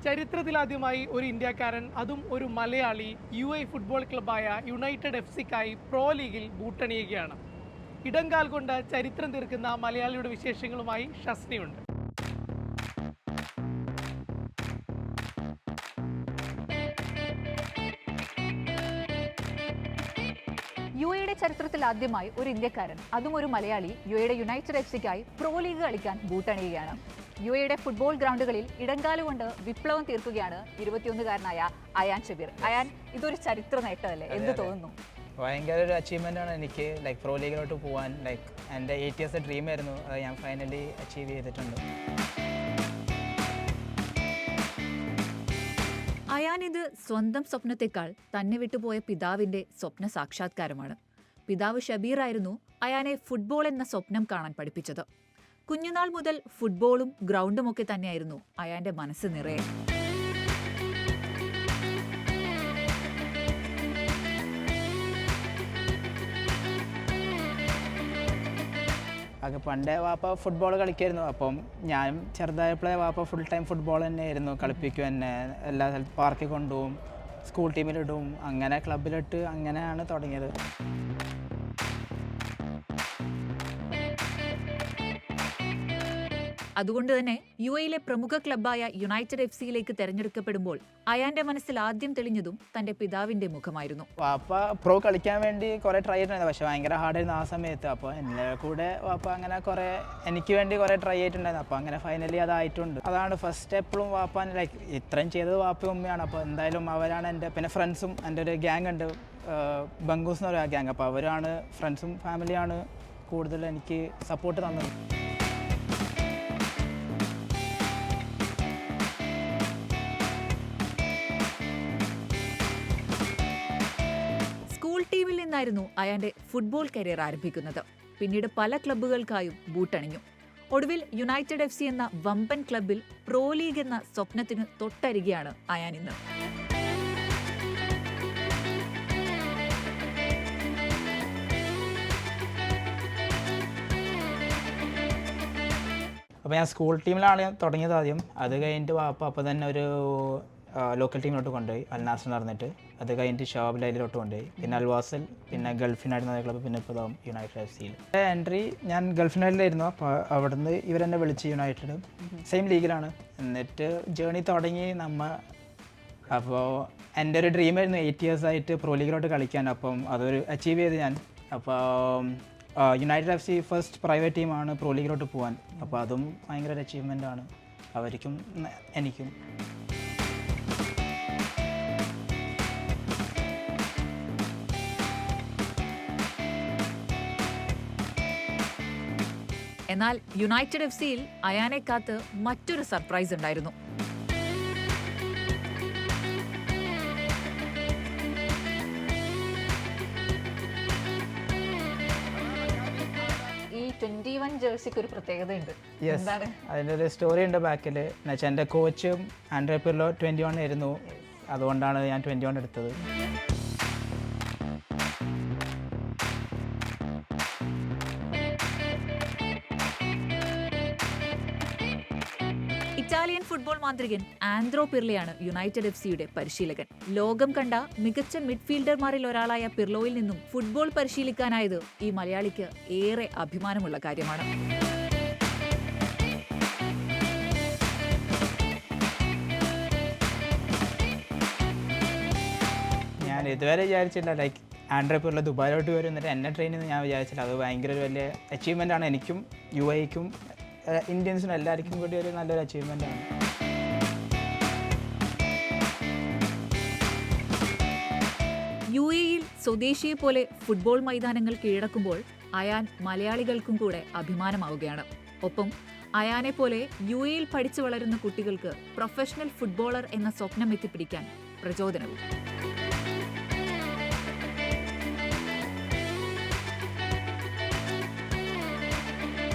ചരിത്രത്തിലാദ്യമായി ഒരു ഇന്ത്യക്കാരൻ, അതും ഒരു മലയാളി, ഫുട്ബോൾ ക്ലബ്ബായ യുണൈറ്റഡ് സിക്കായി പ്രോ ലീഗിൽ ബൂട്ടണിയുകയാണ്. ഇടംകാൽ കൊണ്ട് ചരിത്രം തീർക്കുന്ന മലയാളിയുടെ വിശേഷങ്ങളുമായി ഷസ്നിയുണ്ട്. യുടെ ചരിത്രത്തിൽ ആദ്യമായി ഒരു ഇന്ത്യക്കാരൻ, അതും ഒരു മലയാളി, യുടെ യുണൈറ്റഡ് സിക്കായി പ്രോ ലീഗ് കളിക്കാൻ ബൂട്ടണിയുകയാണ്. യുടെ ഫുട്ബോൾ ഗ്രൗണ്ടുകളിൽ ഇടംകാലുകൊണ്ട് വിപ്ലവം തീർക്കുകയാണ് 21-കാരനായ അയാൻ ഷബീർ. അയാൻ, ഇതൊരു ചരിത്ര നേട്ടമല്ലേ, എന്ത് തോന്നുന്നു? ഭയങ്കര ഒരു അച്ചീവ്മെൻ്റ് ആണ് എനിക്ക്. പ്രോ ലീഗിലോട്ട് പോകാൻ എൻ്റെ 8 ഇയേഴ്സ് ഡ്രീം ആയിരുന്നു. അത് ഞാൻ ഫൈനലി അച്ചീവ് ചെയ്തിട്ടുണ്ട്. അയാൻ ഇത് സ്വന്തം സ്വപ്നത്തെക്കാൾ തന്നെ വിട്ടുപോയ പിതാവിന്റെ സ്വപ്ന സാക്ഷാത്കാരമാണ്. പിതാവ് ഷബീർ ആയിരുന്നു അയാനെ ഫുട്ബോൾ എന്ന സ്വപ്നം കാണാൻ പഠിപ്പിച്ചത്. കുഞ്ഞുനാൾ മുതൽ ഫുട്ബോളും ഗ്രൗണ്ടും ഒക്കെ തന്നെയായിരുന്നു അയാന്റെ മനസ്സ് നിറയെ. അത് പണ്ടേ വാപ്പ ഫുട്ബോൾ കളിക്കായിരുന്നു. അപ്പം ഞാൻ ചെറുതായപ്പോഴേ വാപ്പ ഫുൾ ടൈം ഫുട്ബോൾ തന്നെയായിരുന്നു. കളിപ്പിക്കും എന്നെ, എല്ലാ സ്ഥലത്തും പാർക്കിൽ കൊണ്ടുപോകും, സ്കൂൾ ടീമിലിടും, അങ്ങനെ ക്ലബിലിട്ട് അങ്ങനെയാണ് തുടങ്ങിയത്. അതുകൊണ്ട് തന്നെ യുഎയിലെ പ്രമുഖ ക്ലബ്ബായ യുണൈറ്റഡ് സിയിലേക്ക് തെരഞ്ഞെടുക്കപ്പെടുമ്പോൾ അയാന്റെ മനസ്സിൽ ആദ്യം തെളിഞ്ഞതും തന്റെ പിതാവിന്റെ മുഖമായിരുന്നു. വാപ്പ പ്രോ കളിക്കാൻ വേണ്ടി കുറേ ട്രൈ ചെയ്തിട്ടുണ്ടായിരുന്നു, പക്ഷേ ഭയങ്കര ഹാർഡായിരുന്നു ആ സമയത്ത്. അപ്പോൾ എൻ്റെ കൂടെ വാപ്പ അങ്ങനെ എനിക്ക് വേണ്ടി കുറേ ട്രൈ ചെയ്തിട്ടുണ്ടായിരുന്നു. അപ്പോൾ അങ്ങനെ ഫൈനലി അതായിട്ടുണ്ട്. അതാണ് ഫസ്റ്റ് എപ്പോഴും വാപ്പ ഇത്രയും ചെയ്തത് വാപ്പയും ഉമ്മയാണ്. അപ്പോൾ എന്തായാലും അവരാണ് എൻ്റെ, പിന്നെ ഫ്രണ്ട്സും, എൻ്റെ ഒരു ഗ്യാങ് ഉണ്ട്, ബംഗൂസ് എന്ന് പറയുക ഗ്യാങ്. അപ്പോൾ അവരാണ്, ഫ്രണ്ട്സും ഫാമിലിയാണ് കൂടുതൽ എനിക്ക് സപ്പോർട്ട് തന്നത്. ടീമിൽ നിന്നായിരുന്നു അയാന്റെ ഫുട്ബോൾ കരിയർ ആരംഭിക്കുന്നത്. പിന്നീട് പല ക്ലബ്ബുകൾക്കായും ബൂട്ടണിഞ്ഞു. ഒടുവിൽ യുണൈറ്റഡ് സി എന്ന വമ്പൻ ക്ലബ്ബിൽ പ്രോ ലീഗ് എന്ന സ്വപ്നത്തിന് തൊട്ടരികെയാണ് അയാൻ ഇന്ന്. അപ്പോൾ ഞാൻ സ്കൂൾ ടീമിലാണ് തുടങ്ങിയത് ആദ്യം. അത് കഴിഞ്ഞിട്ട് വാപ്പ അപ്പോൾ തന്നെ ഒരു ലോക്കൽ ടീമിലോട്ട് കൊണ്ടുപോയി, അൽ നാസർ എന്ന് പറഞ്ഞിട്ട്. അത് കഴിഞ്ഞിട്ട് ഷാബ് ലൈലിലോട്ട് കൊണ്ടുപോയി, പിന്നെ അൽവാസിൽ, പിന്നെ ഗൾഫിനായിരുന്ന ക്ലബ്ബ്, പിന്നെ ഇപ്പോൾ യുണൈറ്റഡ് സിയിൽ. എൻട്രി ഞാൻ ഗൾഫിനായിലായിരുന്നു. അപ്പോൾ അവിടുന്ന് ഇവരെന്നെ വിളിച്ച് യുണൈറ്റഡ്, സെയിം ലീഗിലാണ്. എന്നിട്ട് ജേണി തുടങ്ങി അപ്പോൾ എൻ്റെ ഒരു ഡ്രീമായിരുന്നു 8 ഇയേഴ്സ് ആയിട്ട് പ്രോ ലീഗിലോട്ട് കളിക്കാൻ. അപ്പം അതൊരു അച്ചീവ് ചെയ്ത് ഞാൻ. അപ്പോൾ യുണൈറ്റഡ് സി ഫസ്റ്റ് പ്രൈവറ്റ് ടീമാണ് പ്രോ ലീഗിലോട്ട് പോകാൻ. അപ്പോൾ അതും ഭയങ്കര ഒരു അച്ചീവ്മെൻ്റ് ആണ് അവർക്കും എനിക്കും. എന്നാൽ യുണൈറ്റഡ് സിയിൽ അയാനെ കാത്ത് മറ്റൊരു സർപ്രൈസ് ഉണ്ടായിരുന്നു. ഈ 21 ജേഴ്സിക്ക് ഒരു പ്രത്യേകതയുണ്ട്. എന്താണ് അതിൻ്റെ ഒരു സ്റ്റോറി ഉണ്ട് ബാക്കിൽ. എന്നുവെച്ചാൽ എൻ്റെ കോച്ചും ആൻഡ്രേ പിർലോ 21 ആയിരുന്നു. അതുകൊണ്ടാണ് ഞാൻ 21 എടുത്തത്. ഇറ്റാലിയൻ ഫുട്ബോൾ മാന്ത്രികൻ ആൻഡ്രോ പിർലയാണ് യുണൈറ്റഡ് സിയുടെ പരിശീലകൻ. ലോകം കണ്ട മികച്ച മിഡ്ഫീൽഡർമാരിൽ ഒരാളായ പിർലോയിൽ നിന്നും ഫുട്ബോൾ പരിശീലിക്കാനായത് ഈ മലയാളിക്ക് ഏറെ അഭിമാനമുള്ള കാര്യമാണ്. ഞാൻ ഇതുവരെ വിചാരിച്ചില്ല ആൻഡ്രേ പിർലോ ദുബായിലോട്ട് വരും എന്നിട്ട് എന്നെ ട്രെയിൻ ചെയ്യുന്നത് ഞാൻ വിചാരിച്ചില്ല. അത് ഭയങ്കര ഒരു വലിയ അച്ചീവ്മെൻ്റ് ആണ് എനിക്കും യുഎഇക്കും ഇന്ത്യൻസിനും എല്ലാവർക്കും കൂടി ഒരു നല്ലൊരു അച്ചീവ്മെൻ്റ് ആണ്. യുഎഇയിൽ സ്വദേശിയെ പോലെ ഫുട്ബോൾ മൈതാനങ്ങൾ കീഴടക്കുമ്പോൾ അയാൻ മലയാളികൾക്കും കൂടെ അഭിമാനമാവുകയാണ്. ഒപ്പം അയാനെ പോലെ യുഎഇയിൽ പഠിച്ചു വളരുന്ന കുട്ടികൾക്ക് പ്രൊഫഷണൽ ഫുട്ബോളർ എന്ന സ്വപ്നം എത്തിപ്പിടിക്കാൻ പ്രചോദനവും.